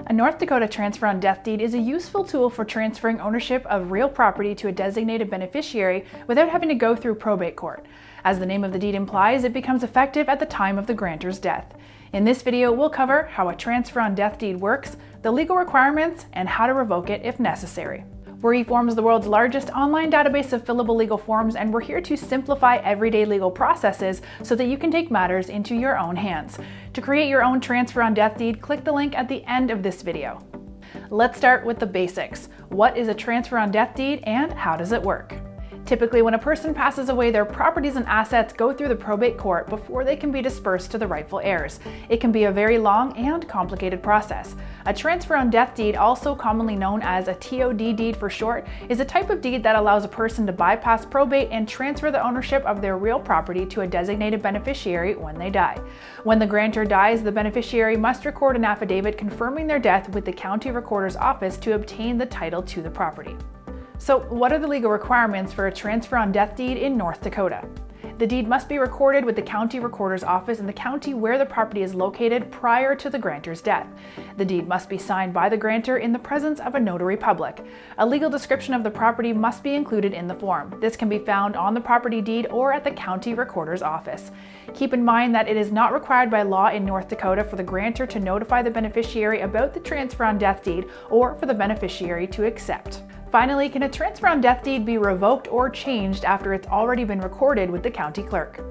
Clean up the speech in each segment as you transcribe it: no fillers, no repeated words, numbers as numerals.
A North Dakota transfer on death deed is a useful tool for transferring ownership of real property to a designated beneficiary without having to go through probate court. As the name of the deed implies, it becomes effective at the time of the grantor's death. In this video, we'll cover how a transfer on death deed works, the legal requirements, and how to revoke it if necessary. WREform is the world's largest online database of fillable legal forms, and we're here to simplify everyday legal processes so that you can take matters into your own hands. To create your own transfer on death deed, click the link at the end of this video. Let's start with the basics. What is a transfer on death deed and how does it work? Typically, when a person passes away, their properties and assets go through the probate court before they can be dispersed to the rightful heirs. It can be a very long and complicated process. A transfer on death deed, also commonly known as a TOD deed for short, is a type of deed that allows a person to bypass probate and transfer the ownership of their real property to a designated beneficiary when they die. When the grantor dies, the beneficiary must record an affidavit confirming their death with the county recorder's office to obtain the title to the property. So, what are the legal requirements for a transfer on death deed in North Dakota? The deed must be recorded with the county recorder's office in the county where the property is located prior to the grantor's death. The deed must be signed by the grantor in the presence of a notary public. A legal description of the property must be included in the form. This can be found on the property deed or at the county recorder's office. Keep in mind that it is not required by law in North Dakota for the grantor to notify the beneficiary about the transfer on death deed or for the beneficiary to accept. Finally, can a transfer on death deed be revoked or changed after it's already been recorded with the county clerk?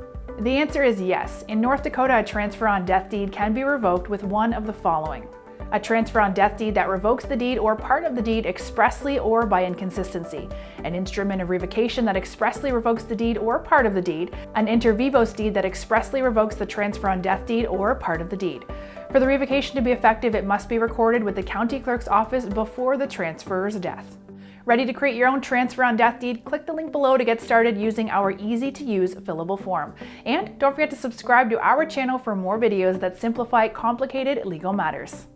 The answer is yes. In North Dakota, a transfer on death deed can be revoked with one of the following: a transfer on death deed that revokes the deed or part of the deed expressly or by inconsistency, an instrument of revocation that expressly revokes the deed or part of the deed, an inter vivos deed that expressly revokes the transfer on death deed or part of the deed. For the revocation to be effective, it must be recorded with the county clerk's office before the transferor's death. Ready to create your own transfer on death deed? Click the link below to get started using our easy-to-use fillable form. And don't forget to subscribe to our channel for more videos that simplify complicated legal matters.